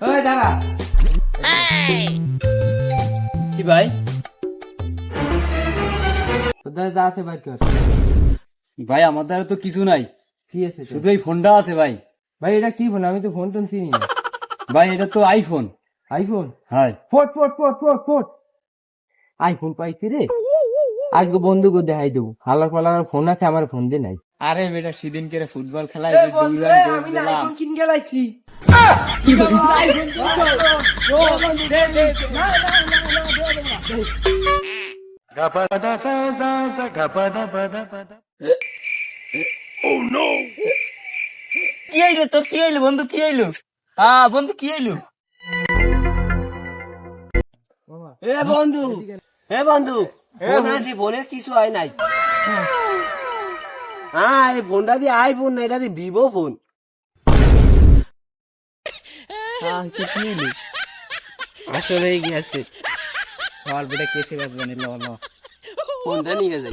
ওই দাঁড়া। কি ভাই? তোদের যা আছে বাইর কর। ভাই আমার দ্বারা তো কিছু নাই, কি আছে তোর? শুধু এই ফোনটা আছে ভাই। ভাই এটা কি ফোন? আমি তো ফোন টোন চিনি না। ভাই এটা তো আইফোন। আইফোন? হ্যাঁ ফোট ফোট ফোট ফোট ফোট। আইফোন পাইছি রে, আজকে বন্ধুকে দেখাই দেবো। হালার পালার ফোন আছে, আমার ফোন দিয়ে নাই। আরে বেটা সেদিন কে ফুটবল খেলায় আমি না আইফোন কিন গেলাইছি। কি আইলো তোর? কি আইলো বন্ধু? কি আইলো? হ্যাঁ বন্ধু কি আইলো? এ বন্ধু, এ বন্ধু, ফোন আছে, ফোনে কিছু হয় নাই। হ্যাঁ এই ফোনটা দিয়ে আইফোন না, এটা দিয়ে ভিভো ফোন। আসলে গেছে বেটা কেসে বাজবানি ল ল ফোনটা নিয়ে যাই।